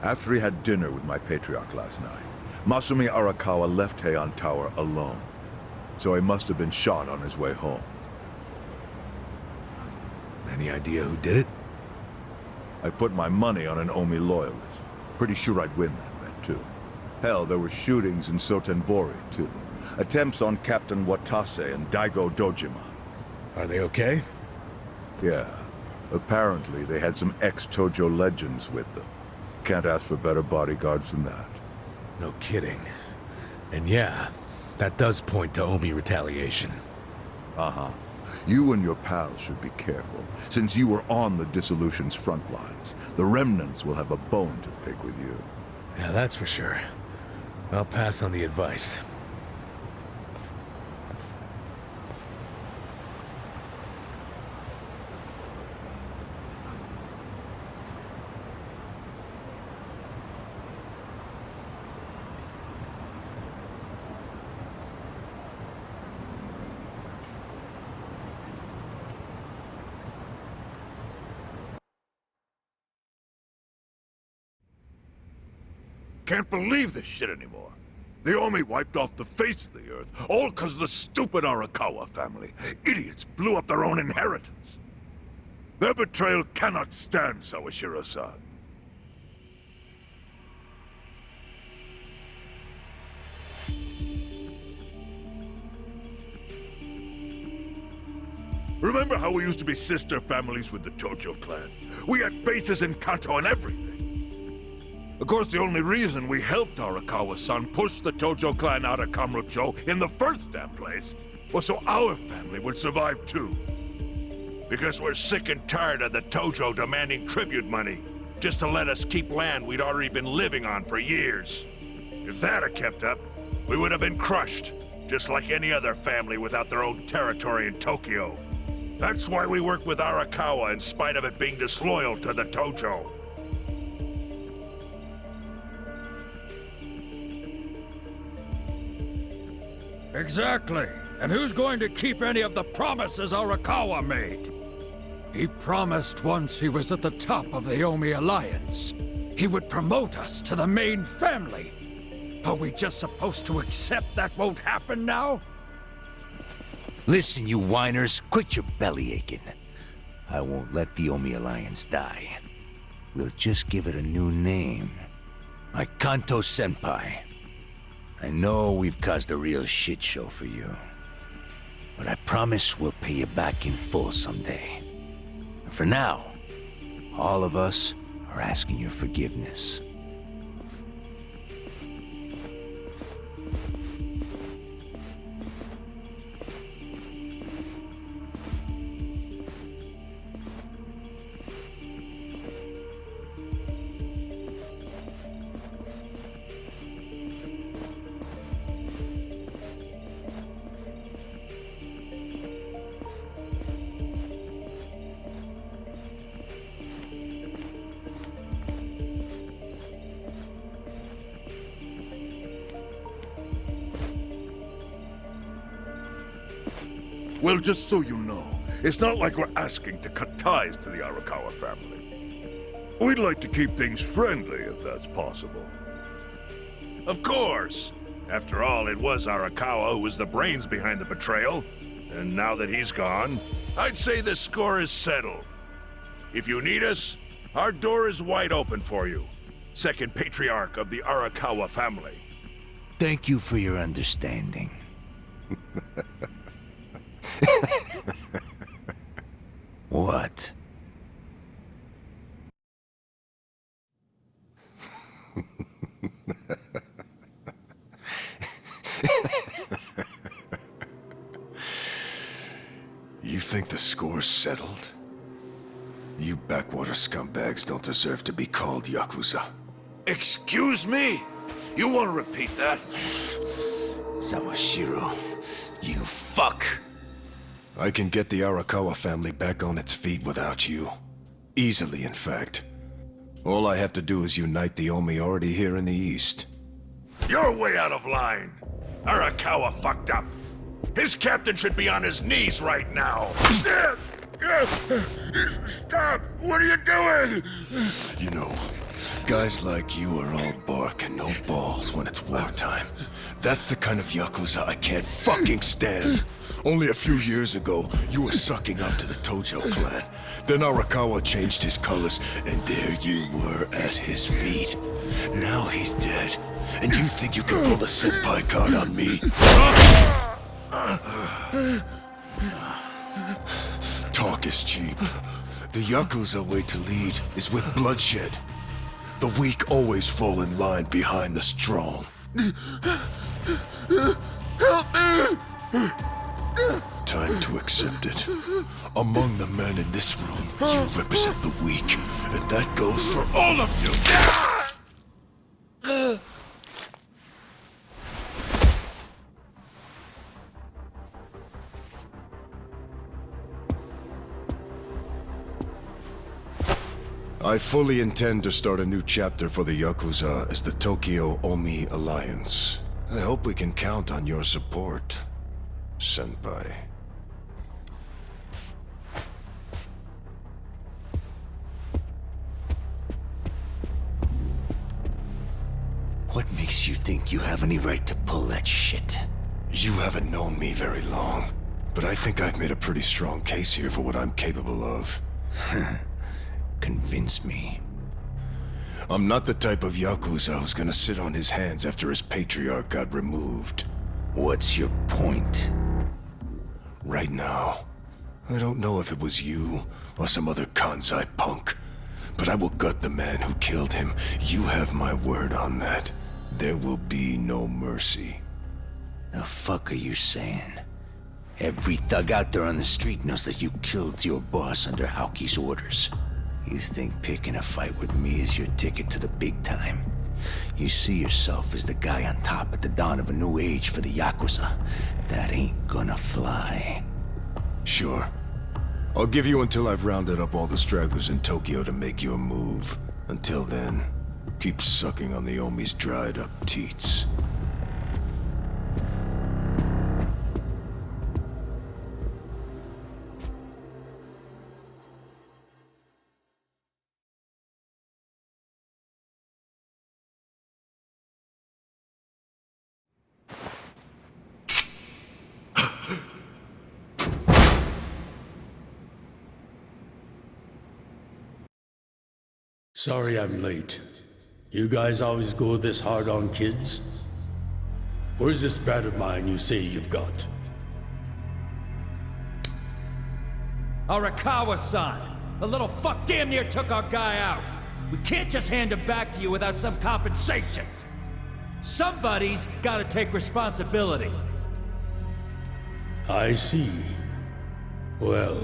After he had dinner with my patriarch last night, Masumi Arakawa left Heian Tower alone. So he must have been shot on his way home. Any idea who did it? I put my money on an Omi loyalist. Pretty sure I'd win that bet, too. Hell, there were shootings in Sotenbori, too. Attempts on Captain Watase and Daigo Dojima. Are they okay? Yeah. Apparently, they had some ex-Tojo legends with them. Can't ask for better bodyguards than that. No kidding. And yeah, that does point to Omi retaliation. Uh-huh. You and your pals should be careful, since you were on the dissolution's front lines. The remnants will have a bone to pick with you. Yeah, that's for sure. I'll pass on the advice. Can't believe this shit anymore. The Omi wiped off the face of the earth, all because of the stupid Arakawa family. Idiots blew up their own inheritance. Their betrayal cannot stand, Sawashiro-san. Remember how we used to be sister families with the Tojo clan? We had bases in Kanto and everything. Of course, the only reason we helped Arakawa-san push the Tojo clan out of Kamurocho in the first damn place was so our family would survive too. Because we're sick and tired of the Tojo demanding tribute money just to let us keep land we'd already been living on for years. If that had kept up, we would have been crushed, just like any other family without their own territory in Tokyo. That's why we worked with Arakawa in spite of it being disloyal to the Tojo. Exactly. And who's going to keep any of the promises Arakawa made? He promised once he was at the top of the Omi Alliance, he would promote us to the main family. Are we just supposed to accept that won't happen now? Listen, you whiners, quit your belly aching. I won't let the Omi Alliance die. We'll just give it a new name. Like Kanto Senpai. I know we've caused a real shit show for you. But I promise we'll pay you back in full someday. And for now, all of us are asking your forgiveness. Well, just so you know, it's not like we're asking to cut ties to the Arakawa family. We'd like to keep things friendly, if that's possible. Of course! After all, it was Arakawa who was the brains behind the betrayal. And now that he's gone, I'd say the score is settled. If you need us, our door is wide open for you. Second patriarch of the Arakawa family. Thank you for your understanding. What? You think the score's settled? You backwater scumbags don't deserve to be called Yakuza. Excuse me? You want to repeat that? Sawashiro, you fuck! I can get the Arakawa family back on its feet without you. Easily, in fact. All I have to do is unite the Omi already here in the East. You're way out of line. Arakawa fucked up. His captain should be on his knees right now. Stop! What are you doing? You know, guys like you are all bark and no balls when it's wartime. That's the kind of Yakuza I can't fucking stand. Only a few years ago, you were sucking up to the Tojo clan. Then Arakawa changed his colors, and there you were at his feet. Now he's dead, and you think you can pull the senpai card on me? Talk is cheap. The Yakuza way to lead is with bloodshed. The weak always fall in line behind the strong. Help me! Time to accept it. Among the men in this room, you represent the weak, and that goes for all of you! I fully intend to start a new chapter for the Yakuza as the Tokyo Omi Alliance. I hope we can count on your support, Senpai. What makes you think you have any right to pull that shit? You haven't known me very long, but I think I've made a pretty strong case here for what I'm capable of. Convince me. I'm not the type of Yakuza who's gonna sit on his hands after his patriarch got removed. What's your point? Right now, I don't know if it was you or some other Kansai punk, but I will gut the man who killed him. You have my word on that. There will be no mercy. The fuck are you saying? Every thug out there on the street knows that you killed your boss under Haoki's orders. You think picking a fight with me is your ticket to the big time? You see yourself as the guy on top at the dawn of a new age for the Yakuza. That ain't gonna fly. Sure. I'll give you until I've rounded up all the stragglers in Tokyo to make your move. Until then, keep sucking on the Omi's dried up teats. Sorry I'm late. You guys always go this hard on kids? Where's this brat of mine you say you've got? Arakawa-san! The little fuck damn near took our guy out! We can't just hand him back to you without some compensation! Somebody's gotta take responsibility! I see. Well,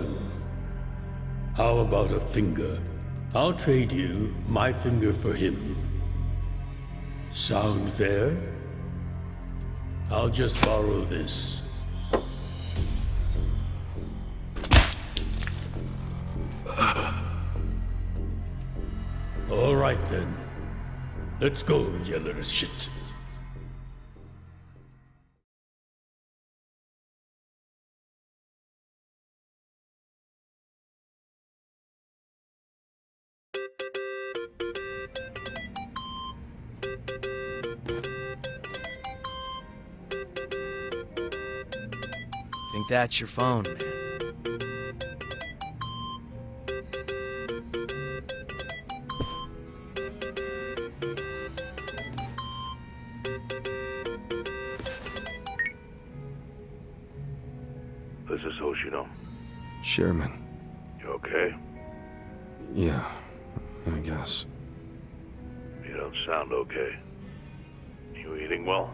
how about a finger? I'll trade you my finger for him. Sound fair? I'll just borrow this. All right then. Let's go, you little shit. Think that's your phone, man. This is Hoshino. Chairman. You okay? Yeah, I guess. You don't sound okay. You eating well?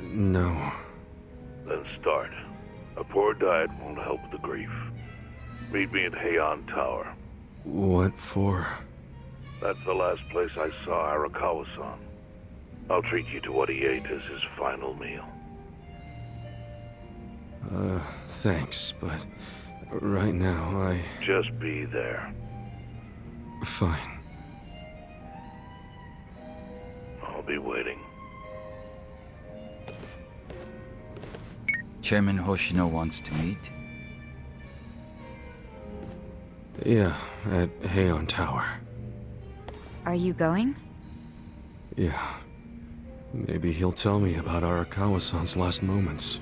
No. Then start. A poor diet won't help with the grief. Meet me at Heian Tower. What for? That's the last place I saw Arakawa-san. I'll treat you to what he ate as his final meal. Thanks, but right now Just be there. Fine. I'll be waiting. Chairman Hoshino wants to meet. Yeah, at Heian Tower. Are you going? Yeah. Maybe he'll tell me about Arakawa-san's last moments.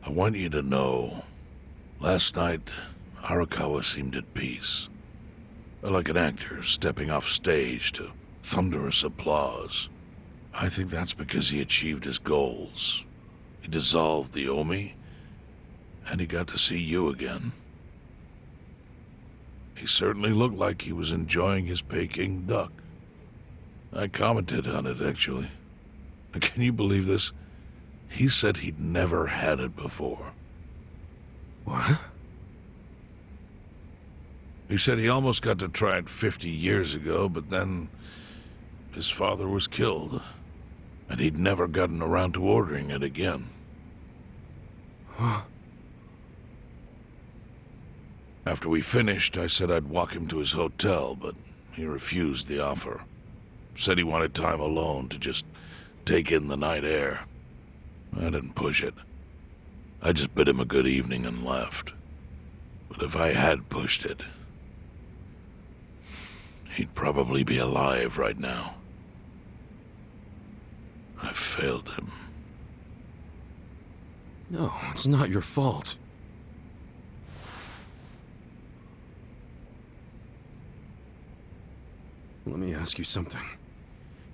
I want you to know, last night, Arakawa seemed at peace. Like an actor stepping off stage to thunderous applause. I think that's because he achieved his goals. He dissolved the Omi, and he got to see you again. He certainly looked like he was enjoying his Peking duck. I commented on it, actually. Can you believe this? He said he'd never had it before. What? He said he almost got to try it 50 years ago, but then his father was killed, and he'd never gotten around to ordering it again. Huh? After we finished, I said I'd walk him to his hotel, but he refused the offer. Said he wanted time alone to just take in the night air. I didn't push it. I just bid him a good evening and left. But if I had pushed it, he'd probably be alive right now. I failed him. No, it's not your fault. Let me ask you something.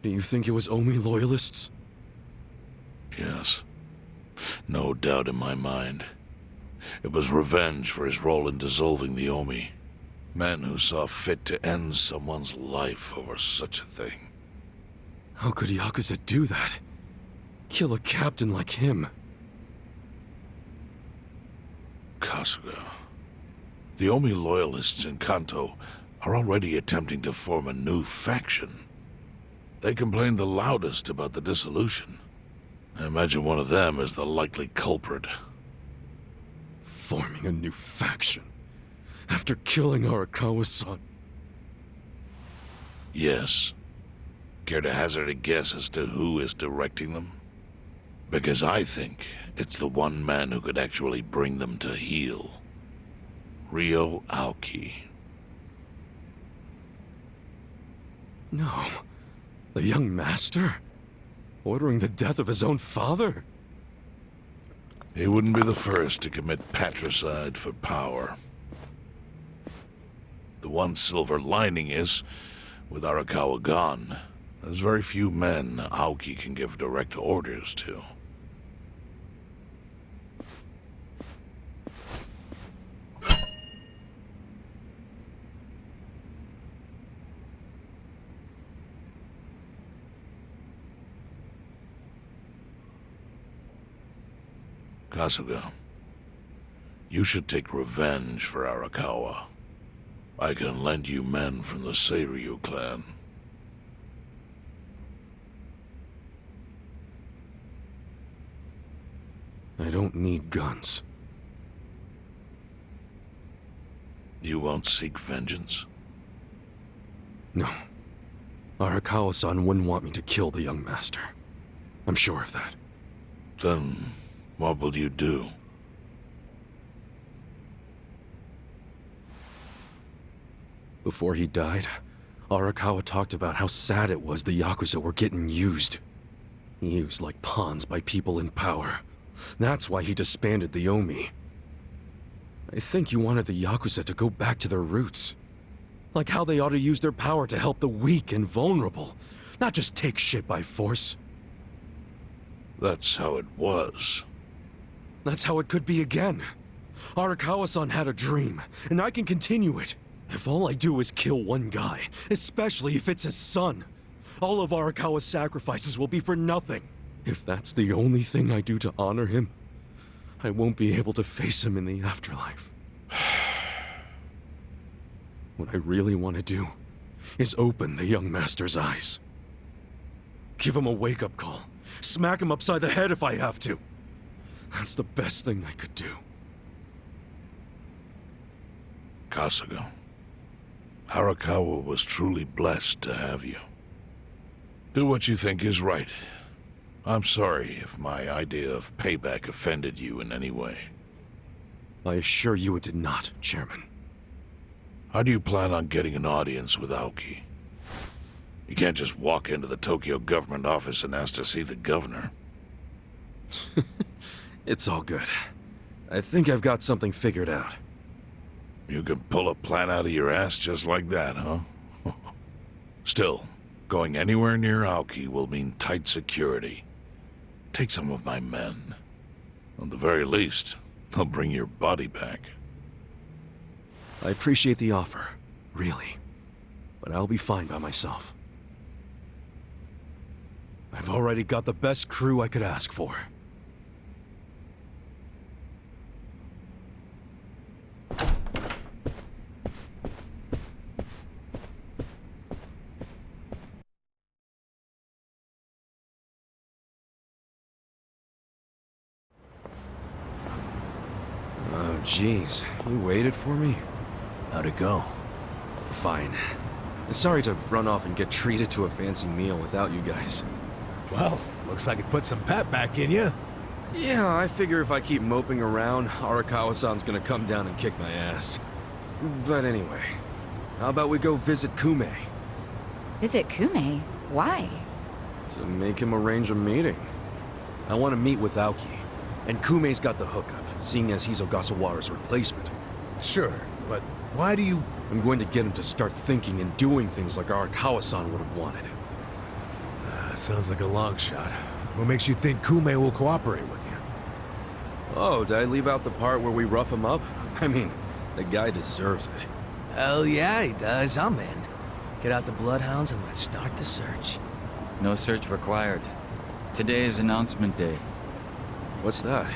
Do you think it was Omi loyalists? Yes. No doubt in my mind. It was revenge for his role in dissolving the Omi. Men who saw fit to end someone's life over such a thing. How could Yakuza do that? Kill a captain like him? Kasuga. The Omi loyalists in Kanto are already attempting to form a new faction. They complain the loudest about the dissolution. I imagine one of them is the likely culprit. Forming a new faction? After killing Arakawa-san? Yes. Care to hazard a guess as to who is directing them? Because I think it's the one man who could actually bring them to heel. Ryo Aoki. No. The young master? Ordering the death of his own father? He wouldn't be the first to commit patricide for power. The one silver lining is, with Arakawa gone, there's very few men Aoki can give direct orders to. Kasuga, you should take revenge for Arakawa. I can lend you men from the Seiryu clan. I don't need guns. You won't seek vengeance? No. Arakawa-san wouldn't want me to kill the young master. I'm sure of that. Then, what will you do? Before he died, Arakawa talked about how sad it was the Yakuza were getting used. Used like pawns by people in power. That's why he disbanded the Omi. I think he wanted the Yakuza to go back to their roots. Like how they ought to use their power to help the weak and vulnerable, not just take shit by force. That's how it was. That's how it could be again. Arakawa-san had a dream, and I can continue it. If all I do is kill one guy, especially if it's his son, all of Arakawa's sacrifices will be for nothing. If that's the only thing I do to honor him, I won't be able to face him in the afterlife. What I really want to do is open the young master's eyes. Give him a wake-up call. Smack him upside the head if I have to. That's the best thing I could do. Kasuga, Arakawa was truly blessed to have you. Do what you think is right. I'm sorry if my idea of payback offended you in any way. I assure you it did not, Chairman. How do you plan on getting an audience with Aoki? You can't just walk into the Tokyo government office and ask to see the governor. It's all good. I think I've got something figured out. You can pull a plan out of your ass just like that, huh? Still, going anywhere near Aoki will mean tight security. Take some of my men. At the very least, they'll bring your body back. I appreciate the offer, really. But I'll be fine by myself. I've already got the best crew I could ask for. Oh, jeez. You waited for me? How'd it go? Fine. Sorry to run off and get treated to a fancy meal without you guys. Well, looks like it put some pep back in you. Yeah, I figure if I keep moping around, Arakawa-san's gonna come down and kick my ass. But anyway, how about we go visit Kume? Visit Kume? Why? To make him arrange a meeting. I want to meet with Aoki, and Kume's got the hookup, seeing as he's Ogasawara's replacement. Sure, but why do you... I'm going to get him to start thinking and doing things like Arakawa-san would have wanted. Sounds like a long shot. What makes you think Kume will cooperate with you? Oh, did I leave out the part where we rough him up? I mean, the guy deserves it. Hell yeah, he does. I'm in. Get out the bloodhounds and let's start the search. No search required. Today is announcement day. What's that?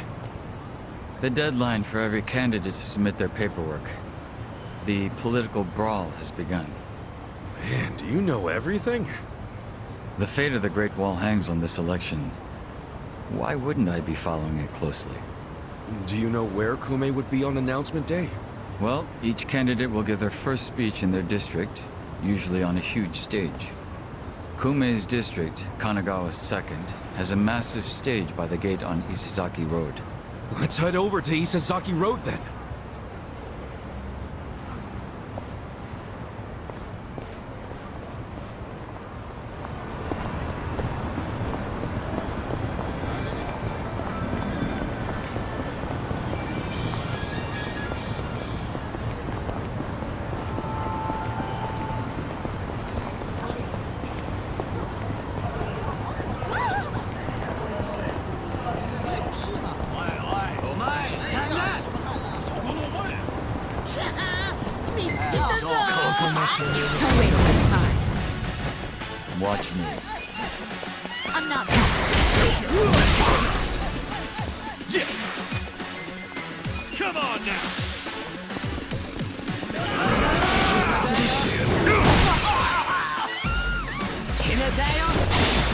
The deadline for every candidate to submit their paperwork. The political brawl has begun. Man, do you know everything? The fate of the Great Wall hangs on this election. Why wouldn't I be following it closely? Do you know where Kume would be on announcement day? Well, each candidate will give their first speech in their district, usually on a huge stage. Kume's district, Kanagawa's second, has a massive stage by the gate on Isizaki Road. Let's head over to Isizaki Road then. Don't waste my time. Watch me. I'm not. Come on now!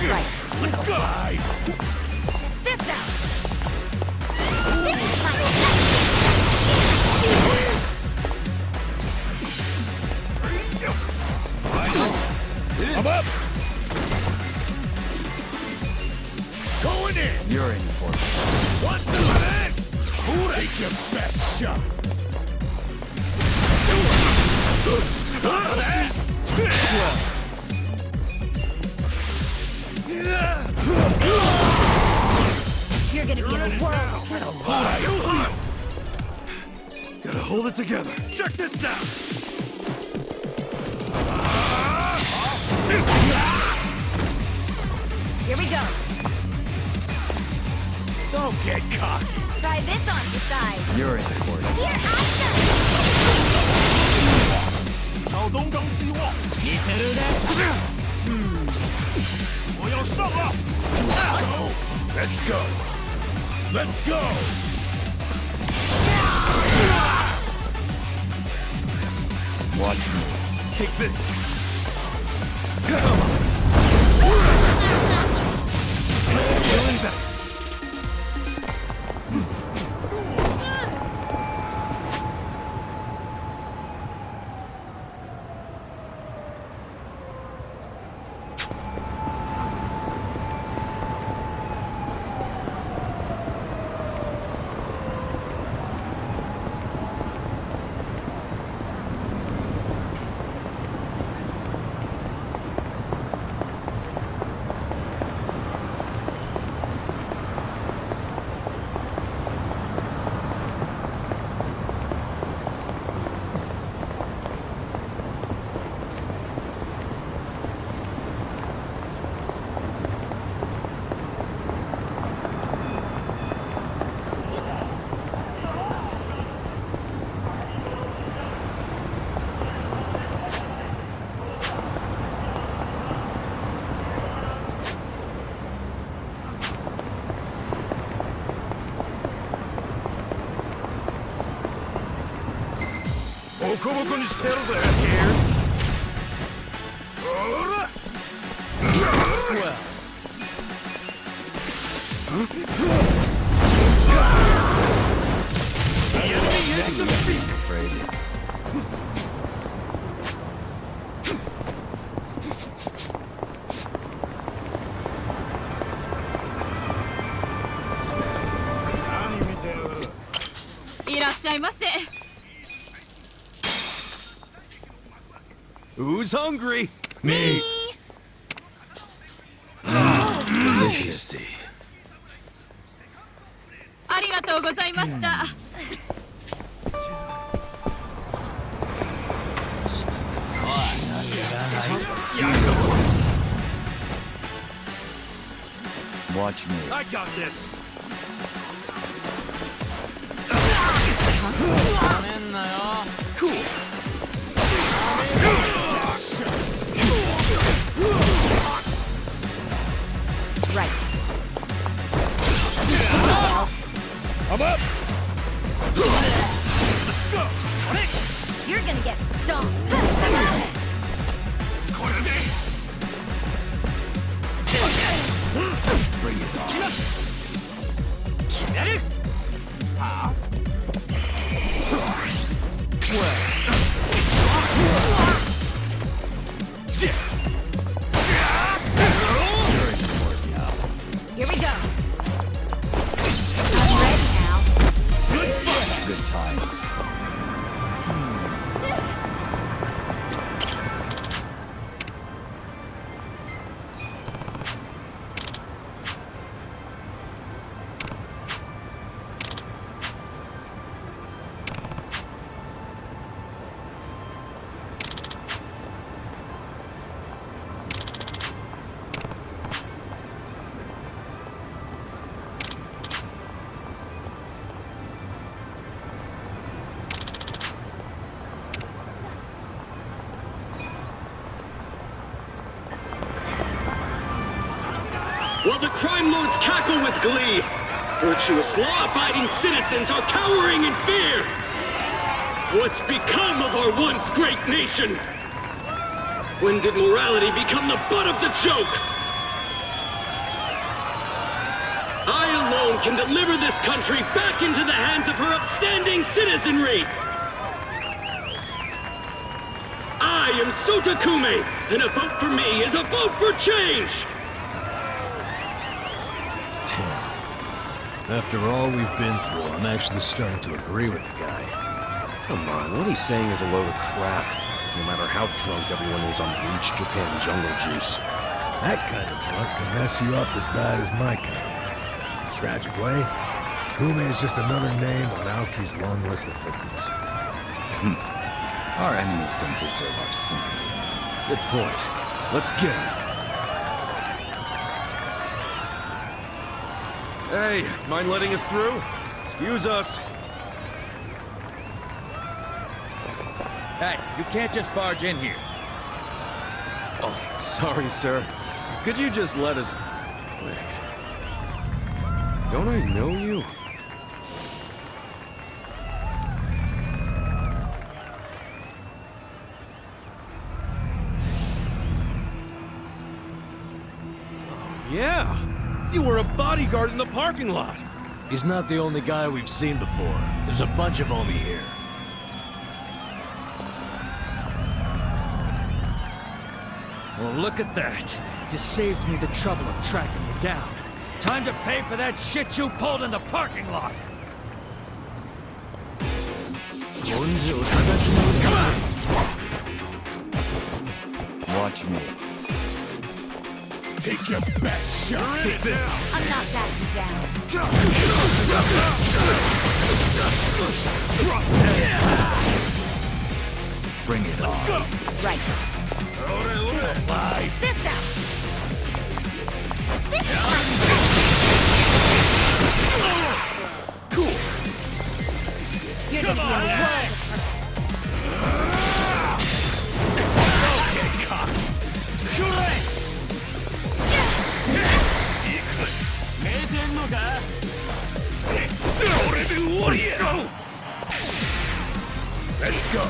Right. Let's go! Fist out. I'm up! Going in! You're in for it. Want some of this? Take your best shot! You're gonna be in a whirl. Gotta hold it together. Check this out! Here we go. Don't get cocky. Try this on the side. You're in court. Here, Asta! 朝东张西望，你谁的？我要上了。Let's go. Let's go. Watch me. Take this. Afraid. いらっしゃいませ。 Who's hungry? Me. Delicious. ありがとうございました。 Watch me. I got this. Cool. Right. I'm up. You're gonna get stoned. Bring it on. Here we go. I'm ready now. Good times. While the crime lords cackle with glee, virtuous law-abiding citizens are cowering in fear. What's become of our once great nation? When did morality become the butt of the joke? I alone can deliver this country back into the hands of her upstanding citizenry. I am Sota Kume, and a vote for me is a vote for change. After all we've been through, I'm actually starting to agree with the guy. Come on, what he's saying is a load of crap. No matter how drunk everyone is on bleach Japan jungle juice. That kind of drunk can mess you up as bad as my kind. Tragic way, Kume is just another name on Aoki's long list of victims. Our enemies don't deserve our sympathy. Good point. Let's get him. Hey, mind letting us through? Excuse us. Hey, you can't just barge in here. Oh, sorry, sir. Could you just let us... Wait. Don't I know you? Oh, yeah! You were a bodyguard in the parking lot! He's not the only guy we've seen before. There's a bunch of Omi here. Well, look at that. You saved me the trouble of tracking you down. Time to pay for that shit you pulled in the parking lot! Come on! Watch me. Take your best shot. Take this. I'm not backing down. Bring it on. Right. Alive. This out! This Cool. You're gonna be in a world of hurt. Okay, cock. Shoot it. Let's go.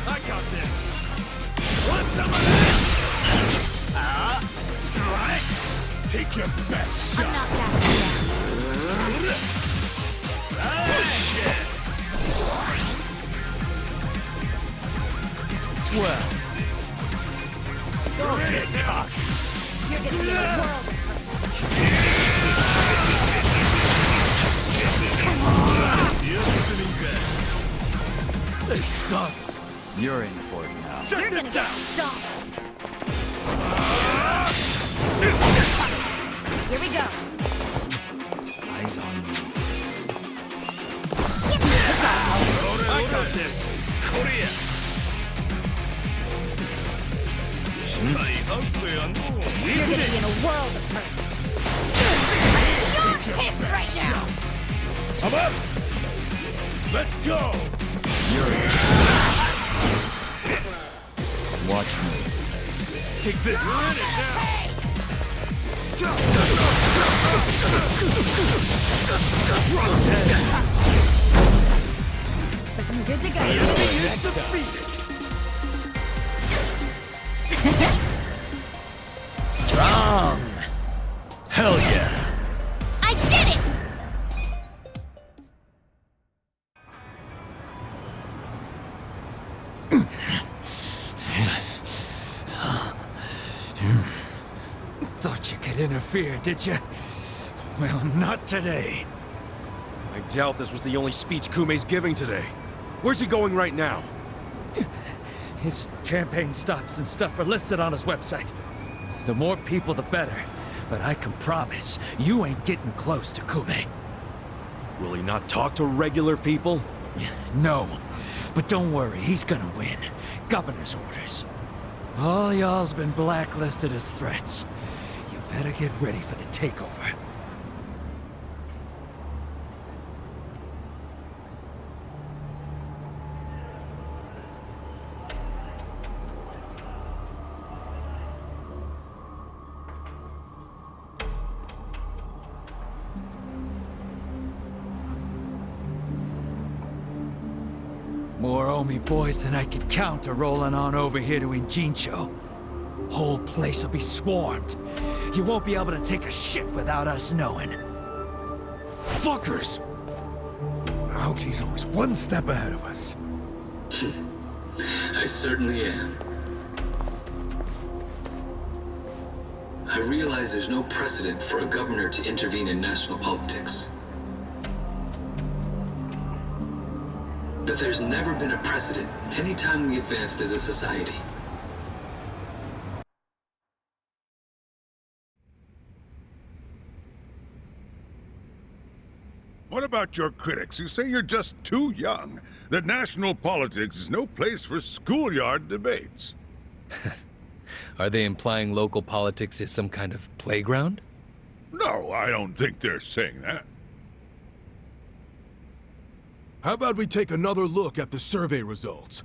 I got this. Want some of that? Right. Take your best shot. I'm not backing down. Shit. Well, Okay, cock. You're gonna be in a world of hurt. This sucks. You're in for it now. You're gonna get stomped. Here we go. Eyes on me. I got this. Korea. You're gonna be in a world of hurt. I'm beyond pissed right now. I'm up. Let's go. You're in. Watch me. Take this. Looking good to go. Strong! Hell yeah! I did it! thought you could interfere, did you? Well, not today. I doubt this was the only speech Kume's giving today. Where's he going right now? His campaign stops and stuff are listed on his website. The more people, the better. But I can promise, you ain't getting close to Kume. Will he not talk to regular people? No. But don't worry, he's gonna win. Governor's orders. All y'all's been blacklisted as threats. You better get ready for the takeover. More Omi boys than I can count are rolling on over here to Injincho. Whole place will be swarmed. You won't be able to take a shit without us knowing. Fuckers! Aoki's always one step ahead of us. I certainly am. I realize there's no precedent for a governor to intervene in national politics. But there's never been a precedent anytime we advanced as a society. What about your critics who say you're just too young? That national politics is no place for schoolyard debates? Are they implying local politics is some kind of playground? No, I don't think they're saying that. How about we take another look at the survey results?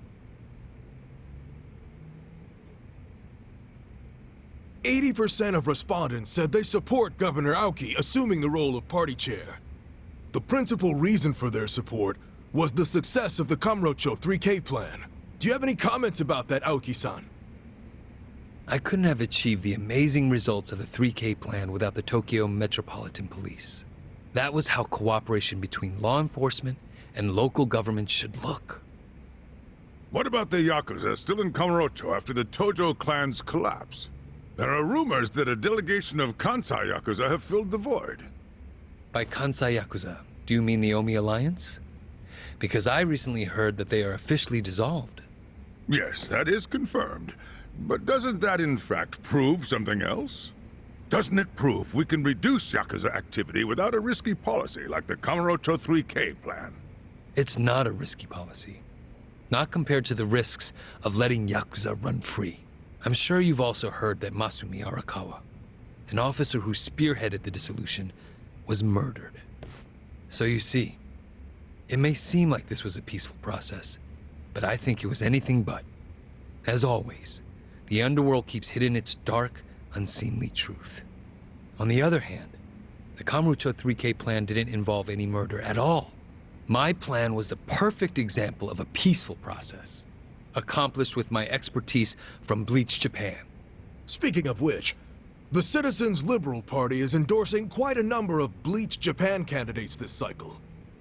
80% of respondents said they support Governor Aoki assuming the role of party chair. The principal reason for their support was the success of the Kamurocho 3K plan. Do you have any comments about that, Aoki-san? I couldn't have achieved the amazing results of the 3K plan without the Tokyo Metropolitan Police. That was how cooperation between law enforcement and local government should look. What about the Yakuza still in Kamurocho after the Tojo clan's collapse? There are rumors that a delegation of Kansai Yakuza have filled the void. By Kansai Yakuza, do you mean the Omi Alliance? Because I recently heard that they are officially dissolved. Yes, that is confirmed. But doesn't that in fact prove something else? Doesn't it prove we can reduce Yakuza activity without a risky policy like the Kamurocho 3K plan? It's not a risky policy. Not compared to the risks of letting Yakuza run free. I'm sure you've also heard that Masumi Arakawa, an officer who spearheaded the dissolution, was murdered. So you see, it may seem like this was a peaceful process, but I think it was anything but. As always, the underworld keeps hidden its dark, unseemly truth. On the other hand, the Kamurocho 3K plan didn't involve any murder at all. My plan was the perfect example of a peaceful process, accomplished with my expertise from Bleach Japan. Speaking of which, the Citizens Liberal Party is endorsing quite a number of Bleach Japan candidates this cycle.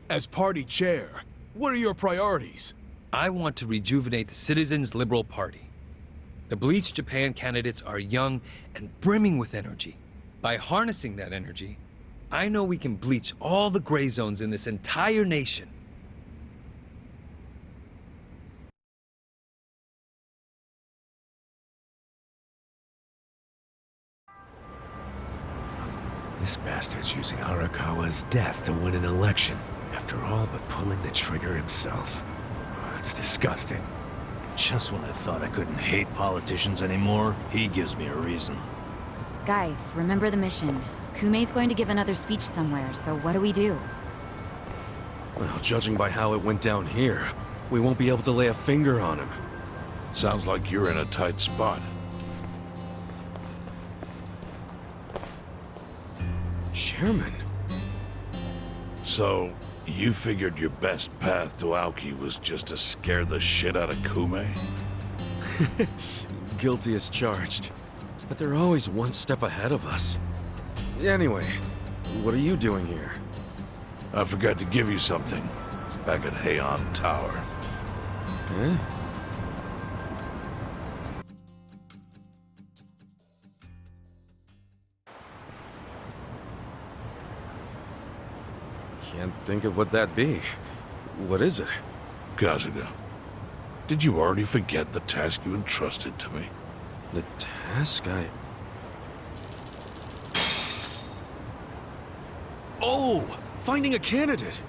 As party chair, what are your priorities? I want to rejuvenate the Citizens Liberal Party. The Bleach Japan candidates are young and brimming with energy. By harnessing that energy, I know we can bleach all the gray zones in this entire nation. This bastard's using Arakawa's death to win an election, after all but pulling the trigger himself. It's disgusting. Just when I thought I couldn't hate politicians anymore, he gives me a reason. Guys, remember the mission. Kumei's going to give another speech somewhere, so what do we do? Well, judging by how it went down here, we won't be able to lay a finger on him. Sounds like you're in a tight spot. Chairman? So, you figured your best path to Aoki was just to scare the shit out of Kume? Guilty as charged. But they're always one step ahead of us. Anyway, what are you doing here? I forgot to give you something back at Heian Tower. Eh? Can't think of what that'd be. What is it? Kazuga, did you already forget the task you entrusted to me? The task Oh! Finding a candidate!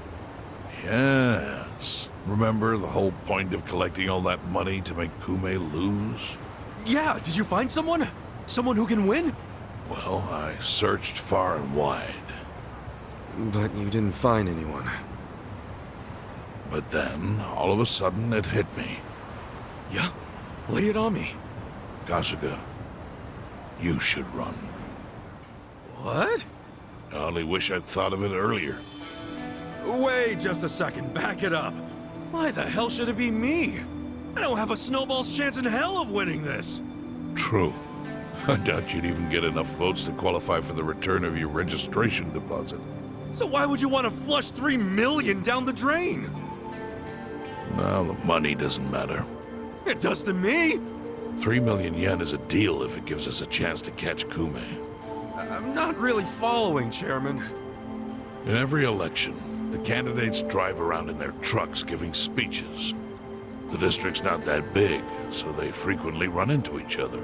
Yes. Remember the whole point of collecting all that money to make Kume lose? Yeah, did you find someone? Someone who can win? Well, I searched far and wide. But you didn't find anyone. But then, all of a sudden, it hit me. Yeah? Lay it on me. Kasuga, you should run. What? I only wish I'd thought of it earlier. Wait just a second, back it up. Why the hell should it be me? I don't have a snowball's chance in hell of winning this. True. I doubt you'd even get enough votes to qualify for the return of your registration deposit. So why would you want to flush $3 million down the drain? Well, the money doesn't matter. It does to me. 3 million yen is a deal if it gives us a chance to catch Kume. I'm not really following, Chairman. In every election, the candidates drive around in their trucks giving speeches. The district's not that big, so they frequently run into each other.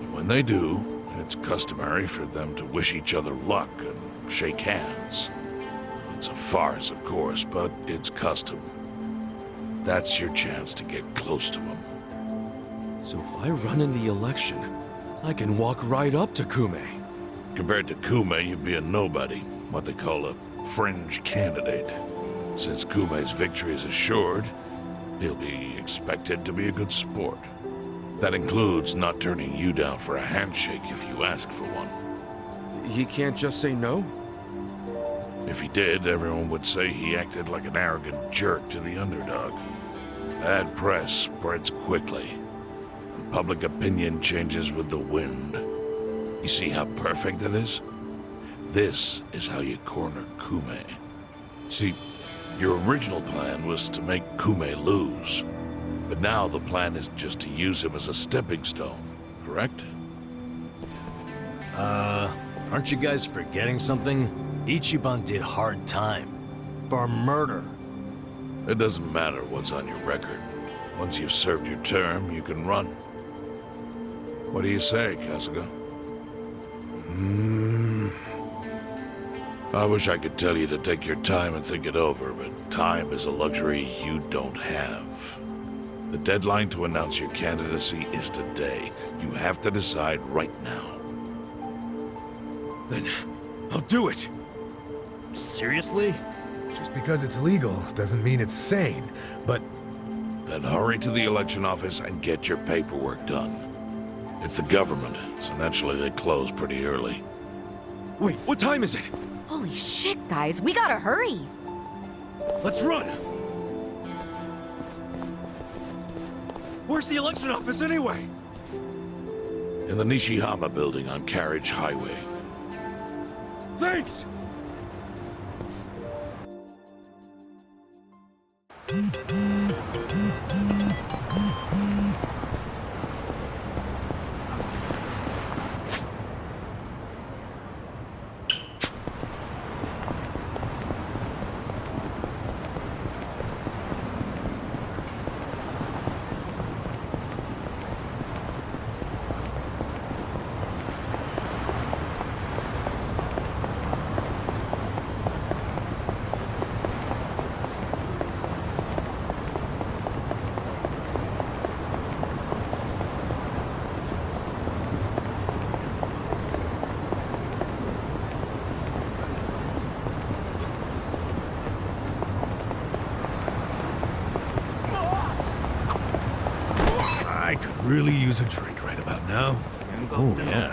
And when they do, it's customary for them to wish each other luck and shake hands. It's a farce, of course, but it's custom. That's your chance to get close to them. So if I run in the election, I can walk right up to Kume. Compared to Kume, you'd be a nobody, what they call a fringe candidate. Since Kume's victory is assured, he'll be expected to be a good sport. That includes not turning you down for a handshake if you ask for one. He can't just say no? If he did, everyone would say he acted like an arrogant jerk to the underdog. Bad press spreads quickly, and public opinion changes with the wind. You see how perfect it is? This is how you corner Kume. See, your original plan was to make Kume lose, but now the plan is just to use him as a stepping stone, correct? Aren't you guys forgetting something? Ichiban did hard time. For murder. It doesn't matter what's on your record. Once you've served your term, you can run. What do you say, Kasuga? I wish I could tell you to take your time and think it over, but time is a luxury you don't have. The deadline to announce your candidacy is today. You have to decide right now. Then I'll do it. Seriously? Just because it's legal doesn't mean it's sane, but... Then hurry to the election office and get your paperwork done. It's the government, so naturally they close pretty early. Wait, what time is it? Holy shit, guys, we gotta hurry! Let's run! Where's the election office anyway? In the Nishihama building on Carriage Highway. Thanks! I could really use a drink right about now. Oh, yeah.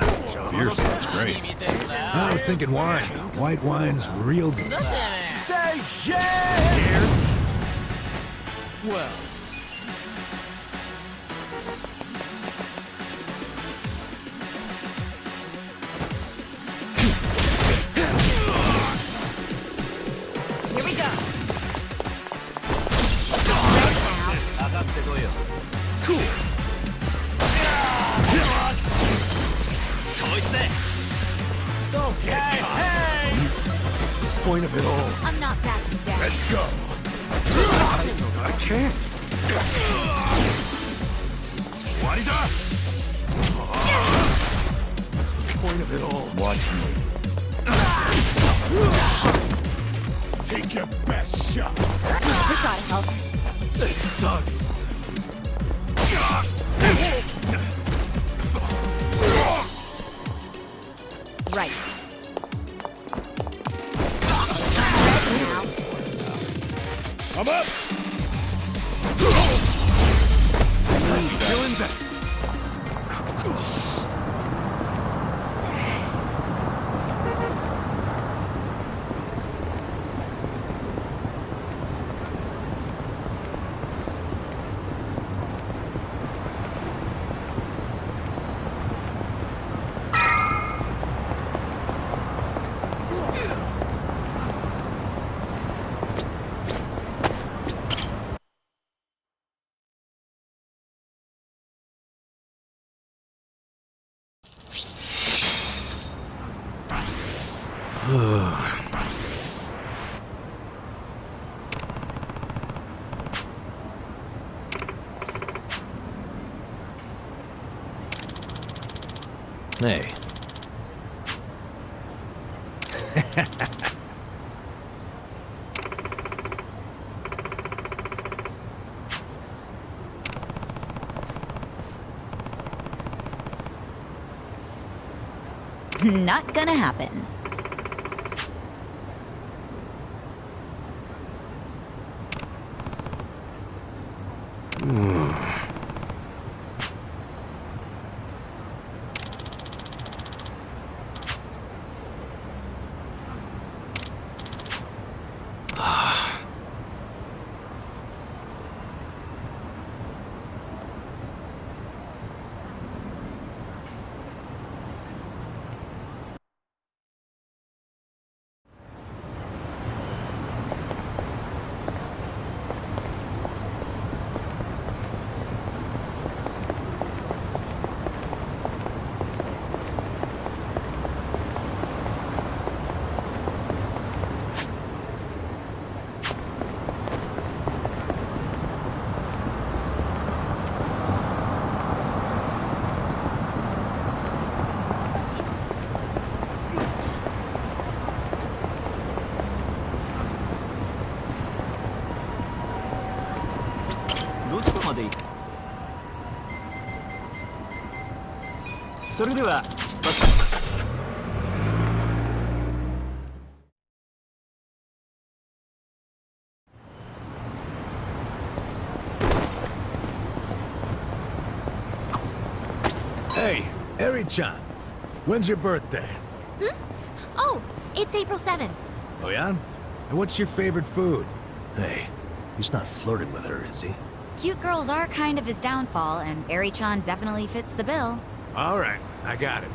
Beer sounds great. I was thinking wine. White wine's real good. Say yeah! Well... Here we go. Cool. Okay, hey! What's the point of it all? I'm not backing down. Let's go. I can't. What's the point of it all? Watch me. Take your best shot. This gotta help. This sucks. Right. I'm up. Feeling better. Hey. Not gonna happen. Hey, Eri-chan. When's your birthday? Oh, it's April 7th. Oh yeah? And what's your favorite food? Hey, he's not flirting with her, is he? Cute girls are kind of his downfall, and Eri-chan definitely fits the bill. Alright, I got it.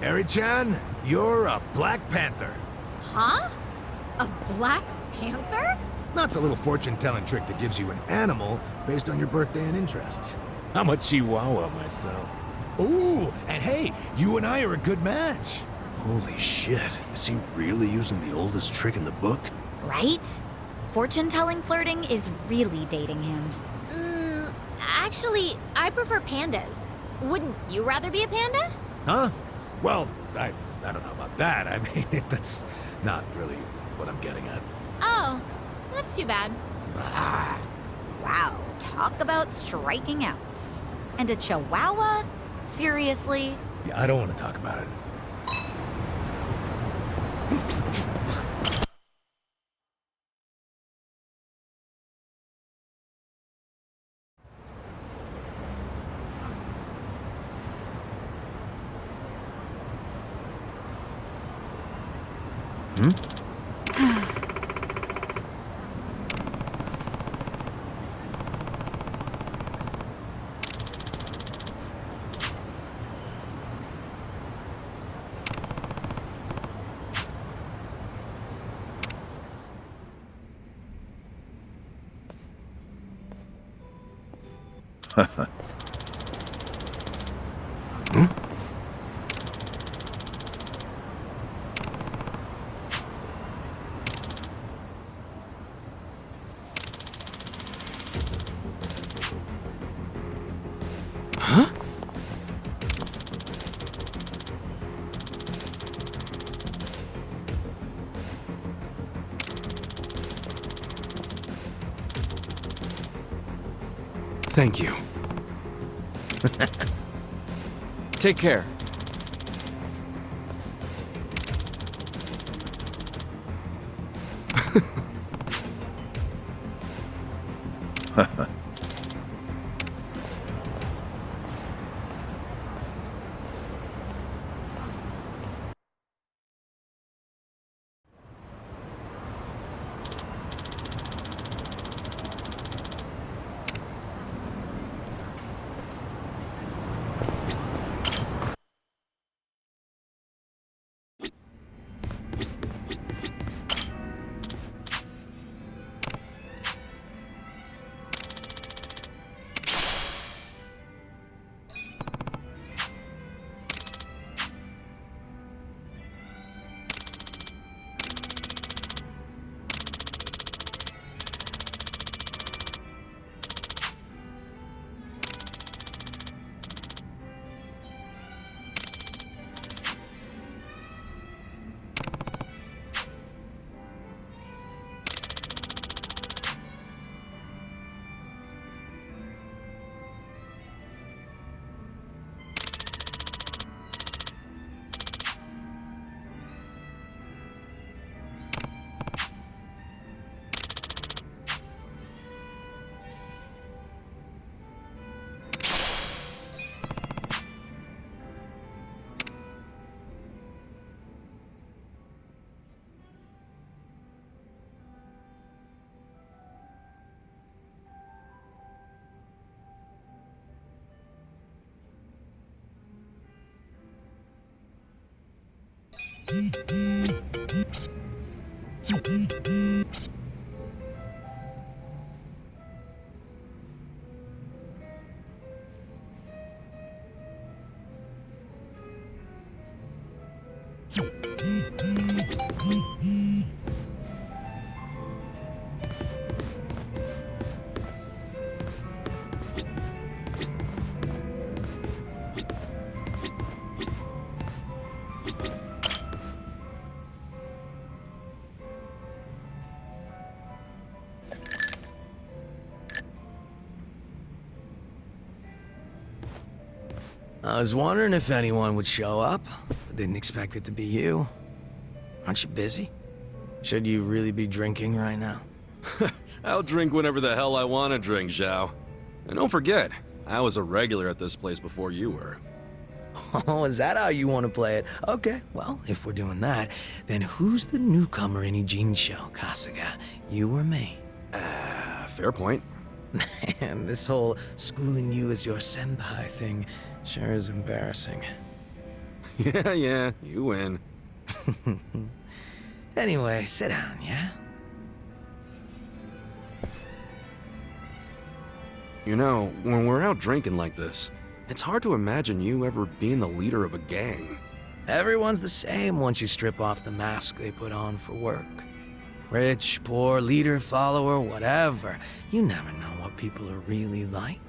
Eri-chan, you're a Black Panther. Huh? A Black Panther? That's a little fortune-telling trick that gives you an animal based on your birthday and interests. I'm a Chihuahua myself. Ooh, and hey, you and I are a good match. Holy shit, is he really using the oldest trick in the book? Right? Fortune-telling flirting is really dating him. Actually, I prefer pandas. Wouldn't you rather be a panda? Huh? Well, I don't know about that. I mean, that's not really what I'm getting at. Oh, that's too bad. Wow, talk about striking out. And a chihuahua? Seriously? Yeah, I don't want to talk about it. Thank you. Take care. I was wondering if anyone would show up. I didn't expect it to be you. Aren't you busy? Should you really be drinking right now? I'll drink whenever the hell I want to drink, Zhao. And don't forget, I was a regular at this place before you were. Oh, is that how you want to play it? Okay, well, if we're doing that, then who's the newcomer in Ijincho, Kasuga? You or me? Fair point. Man, this whole schooling you as your senpai thing sure is embarrassing. Yeah, you win. Anyway, sit down, yeah? You know, when we're out drinking like this, it's hard to imagine you ever being the leader of a gang. Everyone's the same once you strip off the mask they put on for work. Rich, poor, leader, follower, whatever. You never know what people are really like.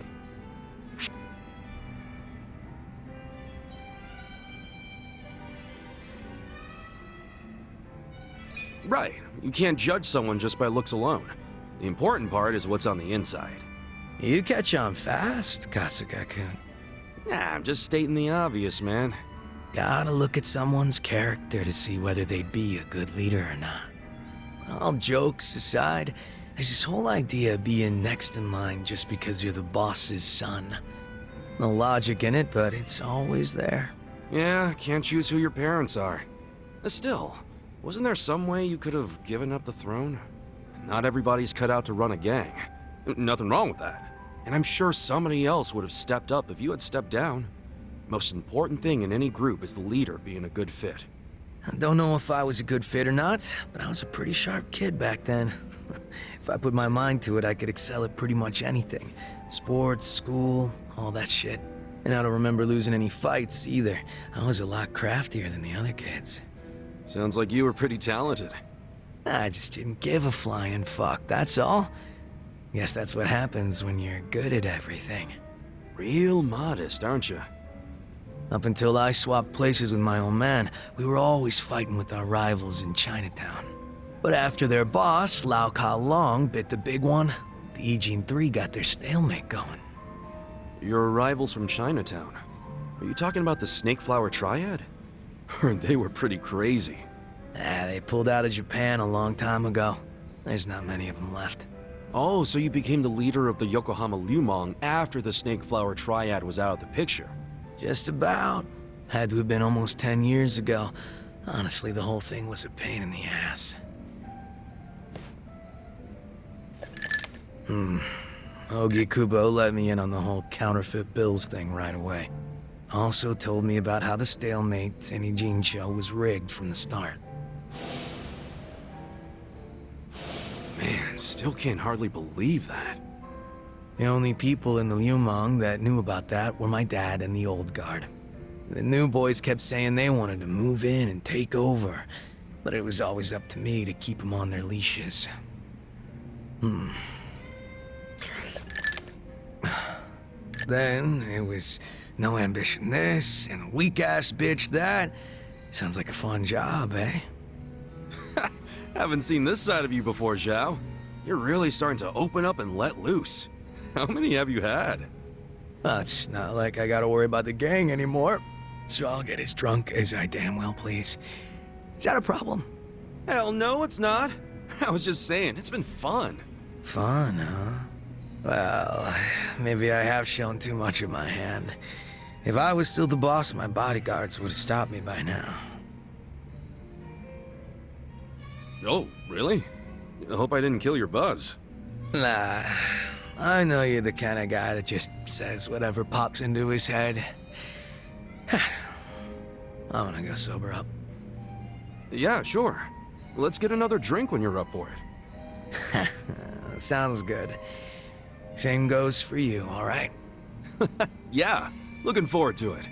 Right. You can't judge someone just by looks alone. The important part is what's on the inside. You catch on fast, Kasuga-kun. Nah, I'm just stating the obvious, man. Gotta look at someone's character to see whether they'd be a good leader or not. All jokes aside, there's this whole idea of being next in line just because you're the boss's son. No logic in it, but it's always there. Yeah, can't choose who your parents are. Still, wasn't there some way you could have given up the throne? Not everybody's cut out to run a gang. Nothing wrong with that. And I'm sure somebody else would have stepped up if you had stepped down. Most important thing in any group is the leader being a good fit. I don't know if I was a good fit or not, but I was a pretty sharp kid back then. If I put my mind to it, I could excel at pretty much anything. Sports, school, all that shit. And I don't remember losing any fights either. I was a lot craftier than the other kids. Sounds like you were pretty talented. I just didn't give a flying fuck, that's all. Guess that's what happens when you're good at everything. Real modest, aren't you? Up until I swapped places with my old man, we were always fighting with our rivals in Chinatown. But after their boss, Lau Ka Long, bit the big one, the Ijin 3 got their stalemate going. Your rivals from Chinatown. Are you talking about the Snake Flower Triad? Heard they were pretty crazy. They pulled out of Japan a long time ago. There's not many of them left. Oh, so you became the leader of the Yokohama Lumong after the Snake Flower Triad was out of the picture? Just about. Had to have been almost 10 years ago. Honestly, the whole thing was a pain in the ass. Ogi Kubo let me in on the whole counterfeit bills thing right away. Also told me about how the stalemate in Ijincho was rigged from the start. Man, still can't hardly believe that. The only people in the Lumong that knew about that were my dad and the old guard. The new boys kept saying they wanted to move in and take over, but it was always up to me to keep them on their leashes. Then it was no ambition this, and a weak-ass bitch that. Sounds like a fun job, eh? Haven't seen this side of you before, Zhao. You're really starting to open up and let loose. How many have you had? It's not like I gotta worry about the gang anymore, so I'll get as drunk as I damn well please. Is that a problem? Hell no, it's not. I was just saying, it's been fun. Fun, huh? Well, maybe I have shown too much of my hand. If I was still the boss, my bodyguards would have stopped me by now. Oh, really? I hope I didn't kill your buzz. Nah, I know you're the kind of guy that just says whatever pops into his head. I'm gonna go sober up. Yeah, sure. Let's get another drink when you're up for it. Sounds good. Same goes for you, all right? Yeah, looking forward to it.